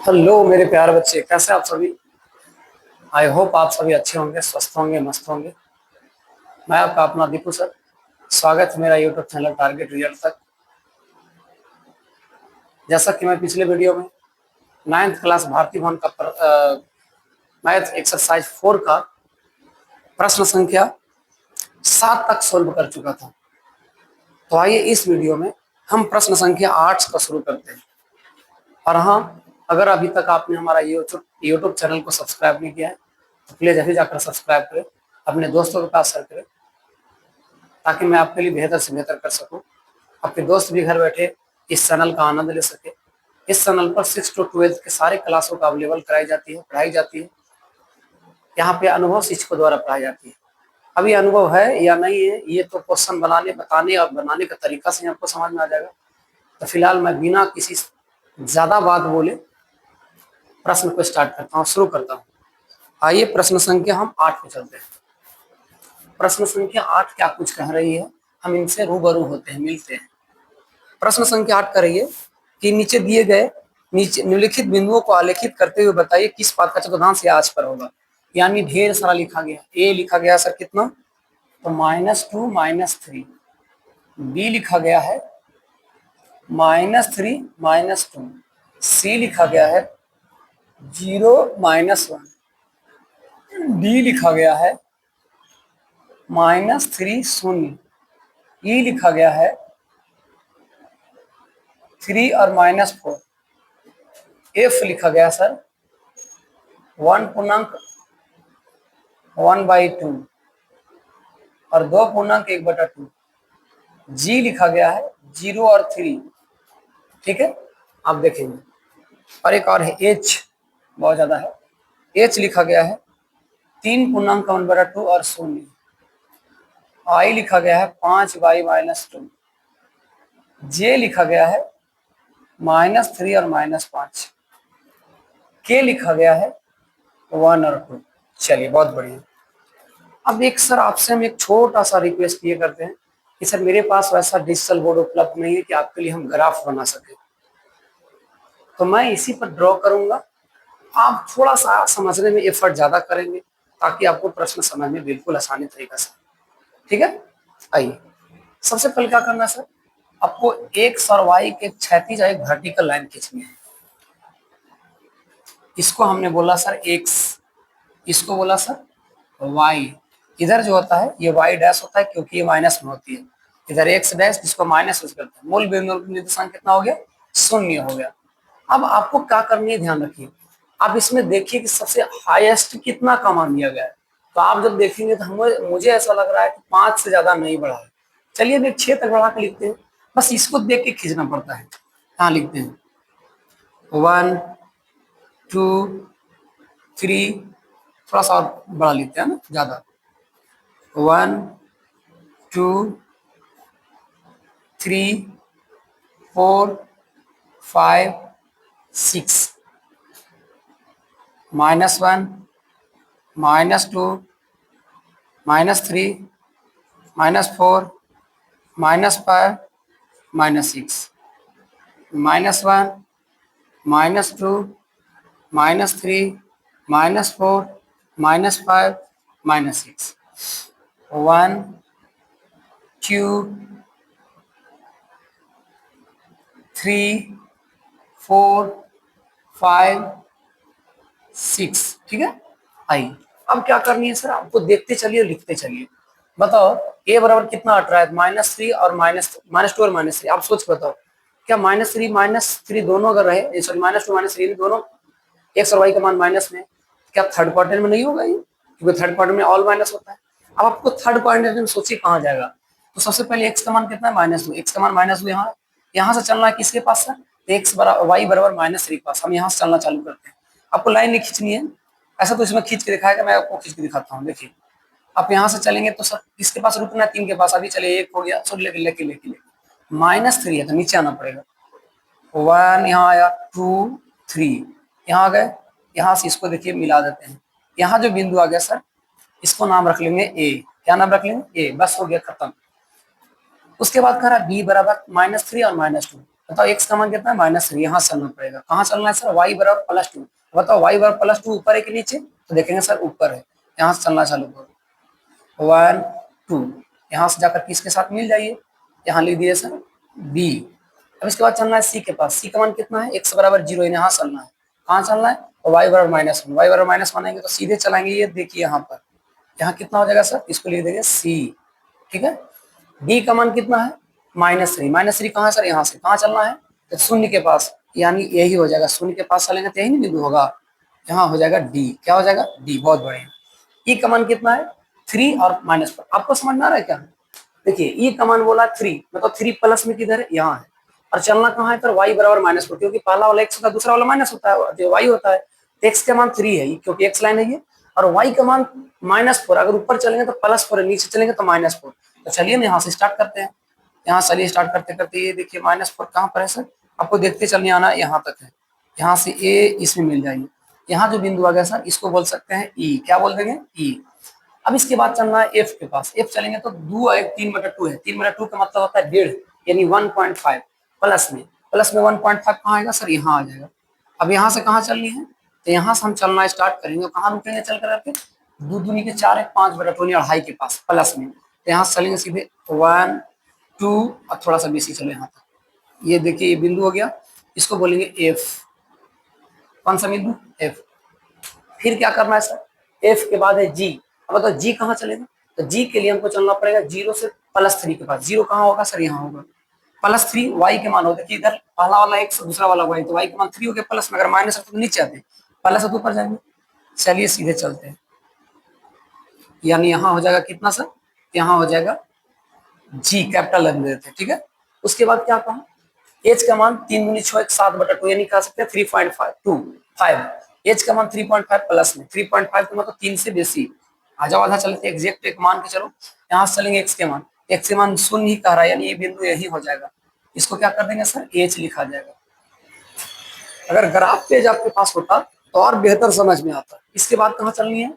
Hello मेरे प्यारे बच्चे, कैसे आप सभी। आई होप आप सभी अच्छे होंगे, स्वस्थ होंगे, मस्त होंगे। मैं आपका अपना दीपू सर। स्वागत है मेरा यूट्यूब चैनल टारगेट रिजल्ट तक। जैसा कि मैं पिछले वीडियो में 9th क्लास भारती भवन का मैथ एक्सरसाइज 4 का प्रश्न संख्या 7 तक सोल्व कर चुका था। तो आइए इस वीडियो में हम प्रश्न संख्या 8 का शुरू करते हैं। और हाँ, अगर अभी तक आपने हमारा यूट्यूब चैनल को सब्सक्राइब नहीं किया है तो प्लीज अभी जाकर सब्सक्राइब करें, अपने दोस्तों के पास शेयर करें, ताकि मैं आपके लिए बेहतर से बेहतर कर सकूं। आपके दोस्त भी घर बैठे इस चैनल का आनंद ले सके। इस चैनल पर 6 to 12 के सारे क्लासों का अवेलेबल पढ़ाई जाती है। यहाँ पे अनुभव शिक्षकों द्वारा पढ़ाई जाती है। अभी अनुभव है या नहीं है, ये तो क्वेश्चन बताने और बनाने का तरीका से आपको समझ में आ जाएगा। तो फिलहाल मैं बिना किसी ज्यादा बात बोले प्रश्न को स्टार्ट करता हूँ, शुरू करता हूँ। आइए प्रश्न संख्या हम 8 पे चलते हैं। प्रश्न संख्या 8 क्या कुछ कह रही है, हम इनसे रूबरू होते हैं, मिलते हैं। प्रश्न संख्या 8 कर रही है कि नीचे दिए गए निम्नलिखित बिंदुओं को आलेखित करते हुए बताइए किस बात का चतुर्थांश या आज पर होगा। यानी ढेर सारा लिखा गया। ए लिखा गया सर कितना, तो -2 -3। बी लिखा गया है -3 -2। सी लिखा गया है 0 -1। डी लिखा गया है -3 0। ई लिखा गया है 3 और -4। एफ लिखा गया सर 1.1/2 और 2.1/2। जी लिखा गया है 0 और 3। ठीक है, आप देखेंगे। और एक और है एच, बहुत ज्यादा है। एच लिखा गया है 3.1/2 और 0। आई लिखा गया है 5/-2। जे लिखा गया है -3 और -5। के लिखा गया है 1 और 2। चलिए, बहुत बढ़िया। अब एक सर आपसे हम एक छोटा सा रिक्वेस्ट ये करते हैं कि सर मेरे पास वैसा डिजिटल बोर्ड उपलब्ध नहीं है कि आपके लिए हम ग्राफ बना सके। तो मैं इसी पर ड्रॉ करूंगा, आप थोड़ा सा समझने में एफर्ट ज्यादा करेंगे ताकि आपको प्रश्न समझ में बिल्कुल आसानी तरीका से। ठीक है, आइए सबसे पहले क्या करना है सर, आपको एक सरवाई के क्षैतिज एक वर्टिकल लाइन खींचनी है। इसको हमने बोला सर एक्स, इसको बोला सर वाई। इधर जो होता है ये वाई डैश होता है क्योंकि ये माइनस में होती है। इधर एक्स डैश, जिसको माइनस यूज करते हैं। मूल बिंदु निर्देशांक कितना हो गया, 0 हो गया। अब आपको क्या करनी है, ध्यान रखिए। आप इसमें देखिए कि सबसे हाईएस्ट कितना का मान दिया गया है। तो आप जब देखेंगे तो मुझे ऐसा लग रहा है कि 5 से ज्यादा नहीं बढ़ा है। चलिए अब 6 तक बढ़ा के लिखते हैं। बस इसको देख के खींचना पड़ता है। हाँ, लिखते हैं 1 2 3। थोड़ा सा और बड़ा लिखते हैं ना, ज्यादा। 1 2 3 4 5 6। -1 -2 -3 -4 -5 -6। -1 -2 -3 -4 -5 -6। 1 2 3 4 5 6। ठीक है, आइए अब क्या करनी है सर, आपको देखते चलिए, लिखते चलिए। बताओ a बराबर कितना हट रहा है, -3 और -2 और -3। आप सोच बताओ, क्या -3 दोनों अगर रहे, सॉरी -2 -3 दोनों एक्स और वाई का मान माइनस में, क्या थर्ड क्वाड्रेंट में नहीं होगा ये, क्योंकि थर्ड क्वाड्रेंट में ऑल माइनस होता है। अब आपको थर्ड क्वाड्रेंट में सोचिए कहाँ जाएगा। तो सबसे पहले एक्स का मान कितना है, -2। एक्स का मान -2 यहाँ से चलना है किसके पास सर, एक्स बराबर वाई बराबर -3 के पास। हम यहाँ से चलना चालू करते हैं। आपको लाइन नहीं खींचनी है, ऐसा तो इसमें खींच के दिखाएगा, मैं आपको खींच के दिखाता हूँ। देखिए आप यहाँ से चलेंगे तो सर किसके पास रुकना है, 3 के पास। अभी चलिए 1 हो गया, सॉरी लेके लेके लेके -3 है तो नीचे आना पड़ेगा। 1 यहाँ आया, 2 3 यहाँ आ गए। यहाँ से इसको देखिए मिला देते हैं। यहाँ जो बिंदु आ गया सर, इसको नाम रख लेंगे ए। क्या नाम रख लेंगे, ए। बस हो गया, खत्म। उसके बाद कह रहा बी बराबर -3 और -2। बताओ x का मान कितना है -3, यहाँ चलना पड़ेगा। कहाँ चलना है सर? y बराबर +2। बताओ y बराबर +2 ऊपर है कि नीचे? तो देखेंगे सर ऊपर है, यहाँ से चलना चालू करो। 1 2, यहाँ से जाकर किसके साथ मिल जाइए, यहाँ लिख दिए सर b। अब इसके बाद चलना है c के पास। c का मान कितना है? x बराबर 0, यहाँ चलना है। कहाँ चलना है? तो y बराबर -1। y बराबर -1 आएंगे तो सीधे चलाएंगे, ये देखिए यहाँ पर, यहाँ कितना हो जाएगा सर? इसको लिख देंगे c। ठीक है। d का मान कितना है? -3। -3 कहाँ सर? यहाँ से। कहाँ चलना है? तो शून्य के पास, यानी यही हो जाएगा, शून्य के पास चलेंगे तो यही नहीं बिंदु होगा, यहाँ हो जाएगा d। क्या हो जाएगा? d। बहुत बढ़िया। e का मान कितना है? 3 और -4। आपको समझ में आ रहा है क्या? देखिए e का मान बोला 3, मतलब 3 प्लस में किधर है? यहाँ है। और चलना कहाँ है? फिर y बराबर -4, क्योंकि पहला वाला x होता है, दूसरा वाला माइनस होता है, जो y होता है। x का मान 3 है, क्योंकि x लाइन है ये, और y का मान -4। अगर ऊपर चलेंगे तो +4 है, नीचे चलेंगे तो -4। तो चलिए ना यहाँ से स्टार्ट करते हैं। यहाँ चलिए स्टार्ट करते करते ये देखिए -4 कहाँ पर है सर? आपको देखते चलने आना, यहाँ तक है। यहाँ से a इसमें मिल जाएगी। यहाँ जो बिंदु आ गया सर, इसको बोल सकते हैं e। क्या बोल देंगे? e। अब इसके बाद चलना है f के पास। f चलेंगे तो 2 और 3/2 है। 3/2 का मतलब होता है 1.5, यानी 1.5 प्लस में 1.5 कहाँ आएगा सर? यहाँ आ जाएगा। अब यहाँ से कहाँ चलनी है? तो यहाँ से हम चलना स्टार्ट करेंगे। कहाँ रुकेंगे चल कर? 2 दूनी के 4 है, 5/2 2.5 के पास प्लस में। तो यहाँ से चलेंगे सीधे 1 2 और थोड़ा सा बेसी चले यहाँ तक। ये देखिए ये बिंदु हो गया, इसको बोलेंगे f। कौन सा बिंदु? f। फिर क्या करना है सर? f के बाद है g। अब बताओ g कहाँ चलेगा? तो g के लिए हमको चलना पड़ेगा 0 से +3 के पास। 0 कहाँ होगा सर? यहाँ होगा। +3 y के मान होता है कि इधर पहला वाला x दूसरा वाला y, तो y का मान 3 हो गया प्लस में। अगर माइनस है तो नीचे आते, प्लस है तो ऊपर जाएंगे। चलिए सीधे चलते हैं, यानी यहाँ हो जाएगा कितना सर? यहाँ हो जाएगा g, कैपिटल लग देते हैं। ठीक है। उसके बाद क्या कहा? h का मान 3 × 6 = 7/2, यानी कह सकते हैं 3.5। h का मान 3.5 प्लस में 3.5 का मतलब 3 से बेसी। आ जाओ आधा चलते एग्जैक्ट एक मान के चलो। यहाँ से चलेंगे x के मान, x के मान 0 ही कह रहा है, यानी ये बिंदु यही हो जाएगा। इसको क्या कर देंगे सर? h लिखा जाएगा। अगर ग्राफ पेज आपके पास होता तो और बेहतर समझ में आता। इसके बाद कहाँ चलनी है?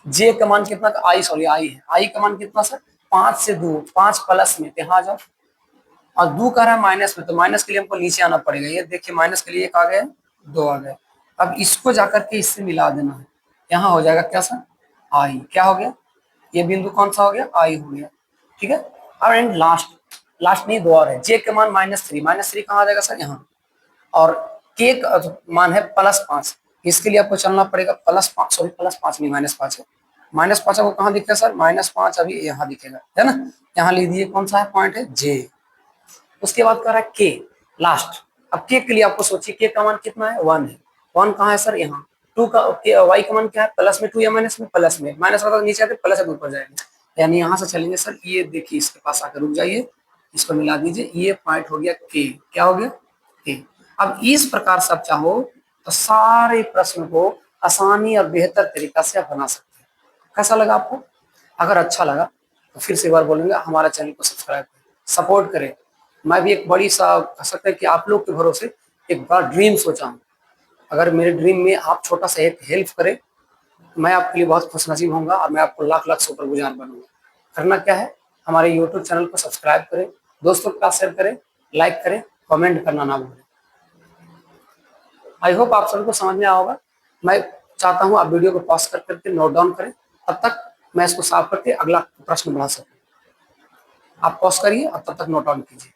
j का मान कितना? i है। i का मान कितना सर? 5 से 2, 5 प्लस में, यहाँ आ जाओ। और 2 कह रहा है माइनस में, तो माइनस के लिए हमको नीचे आना पड़ेगा। ये देखिए माइनस के लिए 1 आ गया, 2 आ गए। अब इसको जाकर के इससे मिला देना है, यहाँ हो जाएगा क्या सर? आई। क्या हो गया? ये बिंदु कौन सा हो गया? आई हो गया। ठीक है। और एंड लास्ट नहीं, 2 और है। जे का मान -3, -3 कहाँ आ जाएगा सर? यहाँ। और के का मान है +5, इसके लिए आपको चलना पड़ेगा +5, सॉरी +5 नहीं, -5 है। -5 आपको कहाँ दिखेगा सर? -5 अभी यहाँ दिखेगा, है ना। यहाँ लिख दिए, कौन सा है पॉइंट है? जे। उसके बाद कह रहा है के लास्ट। अब के लिए आपको सोचिए, के का मान कितना है? 1 है। 1 कहाँ है सर? यहाँ। 2 का y का मान क्या है? प्लस में 2 या माइनस में? प्लस में। माइनस वाला नीचे आते, प्लस ऊपर जाएंगे, यानी यहाँ से चलेंगे सर। ये देखिए इसके पास आकर रुक जाइए, इसको मिला दीजिए। ये पॉइंट हो गया के। क्या हो गया? के। अब इस प्रकार से आप चाहो तो सारे प्रश्न को आसानी और बेहतर तरीका से आप बना सकते हैं। कैसा लगा आपको? अगर अच्छा लगा तो फिर से एक बार बोलेंगे, हमारा चैनल को सब्सक्राइब करें, सपोर्ट करें। मैं भी एक बड़ी सा कह सकते हैं कि आप लोग के भरोसे एक बड़ा ड्रीम सोचा हूँ। अगर मेरे ड्रीम में आप छोटा सा एक हेल्प करें, मैं आपके लिए बहुत खुशनसीब होऊंगा और मैं आपको लाख लाख शुक्रगुजार बनूंगा। करना क्या है? हमारे यूट्यूब चैनल को सब्सक्राइब करें, दोस्तों के पास शेयर करें, लाइक करें, कमेंट करना ना भूलें। आई होप आप सभी को समझ में आया होगा। मैं चाहता हूँ आप वीडियो को पॉज कर करके नोट डाउन करें, तब तक मैं इसको साफ करके अगला प्रश्न बढ़ा सकूँ। आप पॉज करिए और तब तक नोट डाउन कीजिए।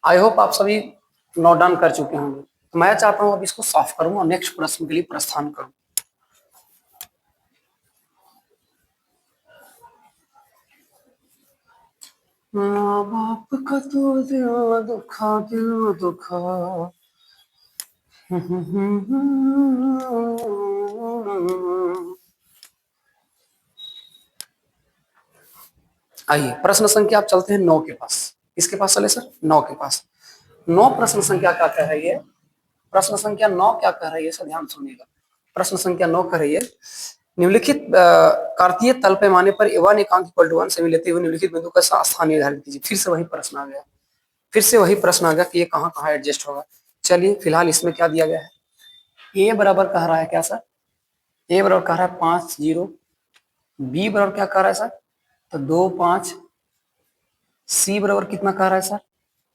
आई होप आप सभी नोट डाउन कर चुके होंगे। तो मैं चाहता हूं अब इसको सॉल्व करूं और नेक्स्ट प्रश्न के लिए प्रस्थान करूं। माँ बाप का तो दिल दुखा आइए प्रश्न संख्या आप चलते हैं 9 के पास। किसके पास चले सर? 9 के पास। 9 प्रश्न संख्या क्या कह रही है? प्रश्न संख्या 9 क्या कह रही है सर? ध्यान सुनिएगा। प्रश्न संख्या 9 कह रही है, निम्नलिखित कार्तीय तल पैमाने पर a1 एकांक = 1 से लेते हुए निम्नलिखित बिंदु का स्थान निर्धारित कीजिए। फिर से वही प्रश्न आ गया, फिर से वही प्रश्न आ गया कि ये कहाँ कहाँ एडजस्ट होगा। चलिए फिलहाल इसमें क्या दिया गया है? ए बराबर कह रहा है क्या सर? ए बराबर कह रहा है 5 0 बी बराबर क्या कह रहा है सर, तो 2 5, सी बराबर कितना कह रहा है सर,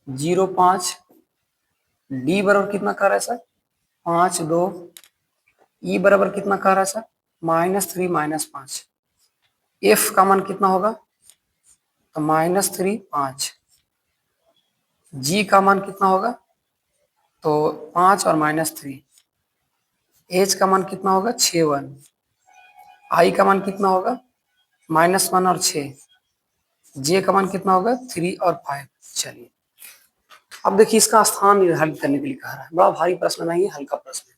0 5, डी बराबर कितना कह रहा है सर, 5 2, ई बराबर कितना कह रहा है सर, -3 -5, एफ का मान कितना होगा, तो -3 5, जी का मान कितना होगा, तो 5 और -3, एच का मान कितना होगा 6 1, आई का मान कितना होगा -1 और 6, जे का मान कितना होगा 3 और 5। चलिए अब देखिए इसका स्थान निर्धारित करने के लिए कह रहा है, बड़ा भारी प्रश्न नहीं है, हल्का प्रश्न है,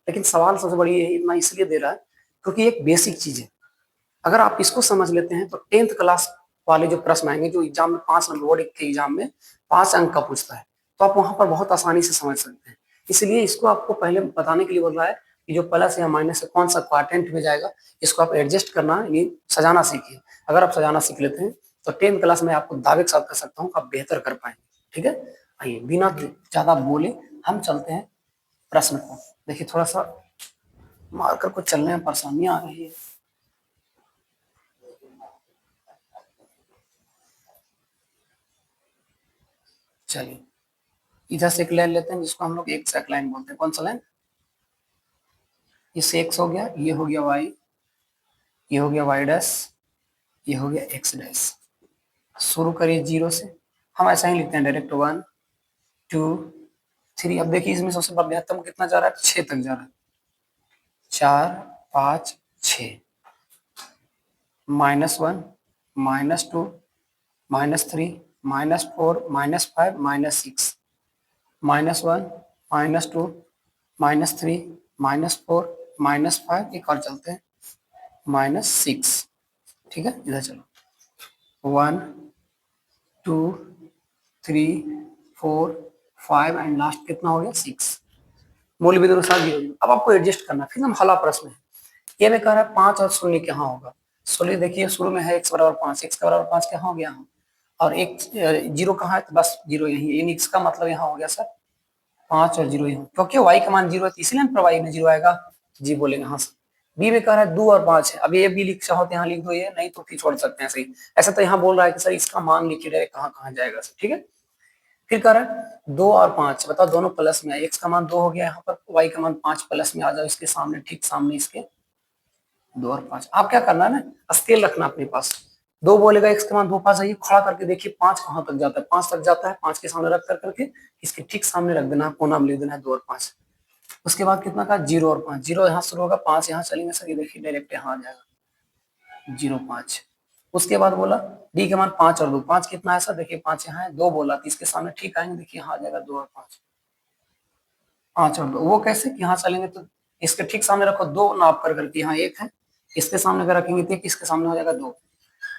लेकिन सवाल सबसे बड़ी है इतना इसलिए दे रहा है क्योंकि एक बेसिक चीज है। अगर आप इसको समझ लेते हैं तो 10th क्लास वाले जो प्रश्न आएंगे, जो एग्जाम में 5 नंबर बोर्ड के एग्जाम में 5 अंक का पूछता है, तो आप वहां पर बहुत आसानी से समझ सकते हैं। इसलिए इसको आपको पहले बताने के लिए बोल रहा है कि जो प्लस या माइनस से कौन सा क्वाड्रेंट में जाएगा, इसको आप एडजस्ट करना यानी सजाना सीखिए। अगर आप सजाना सीख लेते हैं तो 10th क्लास में आपको दावे के साथ कर सकता हूँ आप बेहतर कर पाएंगे। ठीक है, आइए बिना ज्यादा बोले हम चलते हैं प्रश्न को। देखिए थोड़ा सा मार्कर को चलने में परेशानियां आ रही है। चलिए इधर से एक लाइन लेते हैं जिसको हम लोग एक सेक लाइन बोलते हैं। कौन सा लाइन, ये से एक्स हो गया, ये हो गया वाई, ये हो गया वाई डैश, ये हो गया एक्स डैश। शुरू करिए 0 से, हम ऐसा ही लिखते हैं डायरेक्ट 1 2 3। अब देखिए इसमें सबसे मध्यम कितना जा रहा है, 6 तक जा रहा है, 4 5 6, -1 -2 -3 -4 -5 -6, -1 -2 -3 -4 -5, एक और चलते हैं -6। ठीक है, इधर चलो 1 2 3 4 5 एंड लास्ट कितना हो गया 6। मूल बिंदु अनुसार 0। अब आपको एडजस्ट करना, फिर हम हला प्रश्न है। ये में कह रहा है 5 और 0 कहाँ होगा। सोलिए देखिए शुरू में है x बराबर 5, x का बराबर 5 कहाँ हो गया यहाँ, और एक 0 कहाँ है, तो बस 0 यही है, इसका मतलब यहाँ हो गया सर 5 और 0 यहाँ, क्योंकि y का मान 0 है इसलिए पर y में 0 आएगा, जी बोलेंगे हाँ सर। बी में कह रहा है 2 और 5 है, अब ये भी लिख चाहो तो यहाँ लिख दो, ये नहीं तो फिर छोड़ सकते हैं सही। ऐसा तो यहाँ बोल रहा है कि सर इसका मान लिखिए डायरेक्ट कहाँ कहाँ जाएगा सर। ठीक है, फिर कह रहा है 2 और 5, बताओ दोनों प्लस में है, x का मान 2 हो गया यहाँ पर, y का मान 5 प्लस में आ जाओ इसके सामने, ठीक सामने इसके 2 और 5। आप क्या करना है ना, स्केल रखना अपने पास, 2 बोलेगा x के मान 2 पास आइए, खड़ा करके देखिए 5 कहाँ तक जाता है, 5 तक जाता है, 5 के सामने रख कर करके इसके ठीक सामने रख देना, कोना में लिख देना है 2 और 5। उसके बाद कितना का 0 और 5, 0 यहाँ शुरू होगा 5 यहाँ चलेंगे सर, ये देखिए डायरेक्ट यहाँ आ जाएगा 0 5। उसके बाद बोला डी के मान 5 और 2, 5 कितना है सर, देखिए 5 यहाँ है, 2 बोला तो इसके सामने ठीक आएंगे, देखिए यहाँ आ जाएगा 2 और 5, 5 और 2। वो कैसे कि यहाँ चलेंगे तो इसके ठीक सामने रखो 2 नाप कर करके, यहाँ 1 है, इसके सामने अगर रखेंगे तो इसके सामने हो जाएगा 2।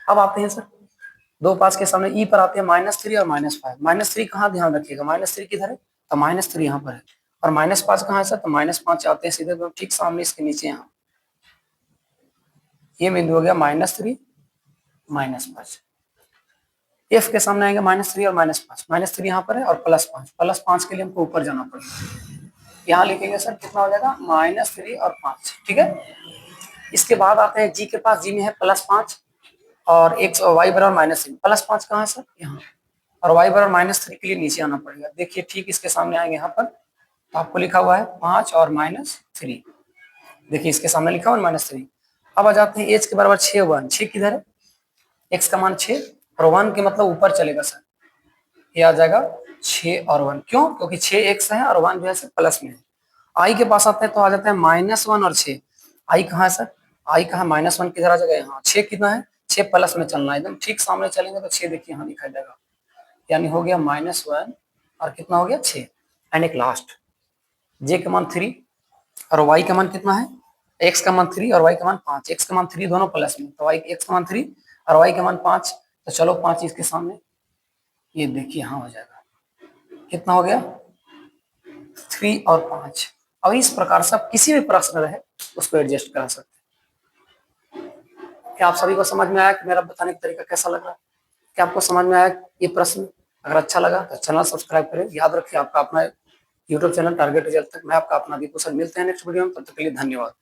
अब आते हैं सर 2 5 के सामने ई पर आते हैं -3 और -5। -3 कहाँ ध्यान रखिएगा, -3 किधर है, तो -3 यहाँ पर है, और -5 कहाँ है सर, तो -5 आते हैं सीधे तो ठीक सामने इसके नीचे यहाँ, ये बिंदु हो गया -3 -5। एफ के सामने आएंगे -3 और -5, -3 यहाँ पर है और +5, +5 के लिए हमको ऊपर जाना पड़ेगा, यहाँ लिखेंगे सर कितना हो जाएगा -3 और 5। ठीक है, इसके बाद आते हैं जी के पास, जी में है +5 और x और y बराबर -3, +5 कहाँ है सर यहाँ, और y बराबर -3 के लिए नीचे आना पड़ेगा, देखिए ठीक इसके सामने आएंगे यहाँ पर, तो आपको लिखा हुआ है 5 और -3, देखिए इसके सामने लिखा हुआ है -3। अब आ जाते हैं h के बराबर 6 1, 6 किधर है, x का मान 6 और 1 के मतलब ऊपर चलेगा सर, ये आ जाएगा 6 और 1, क्यों, क्योंकि 6 x है और 1 जो है प्लस में है। आई के पास आते हैं तो आ जाता है -1 और 6, आई कहाँ है सर, आई कहाँ, -1 किधर आ जाएगा यहाँ, 6 कितना है, 6 प्लस में चलना है, एकदम ठीक सामने चलेंगे तो 6 देखिए यहाँ दिखाई देगा, यानी हो गया -1 और कितना हो गया 6। एंड एक लास्ट जे का मान 3 और वाई का मान कितना है, एक्स का मान 3 और वाई का मान 5, एक्स का मान 3 दोनों प्लस में, तो वाई एक्स का मान 3 और वाई का मान 5, तो चलो 5 इसके सामने, ये देखिए यहाँ हो जाएगा, कितना हो गया 3 और 5। अब इस प्रकार से आप किसी भी प्रश्न रहे उसको एडजस्ट करा सकते हैं। क्या आप सभी को समझ में आया कि मेरा बताने का तरीका कैसा लग रहा है, क्या आपको समझ में आया ये प्रश्न, अगर अच्छा लगा तो चैनल सब्सक्राइब करें। याद रखिए आपका अपना यूट्यूब चैनल टारगेट रिजल्ट तक, मैं आपका अपना दीपू सर, मिलते हैं नेक्स्ट वीडियो में, तब तक के लिए धन्यवाद।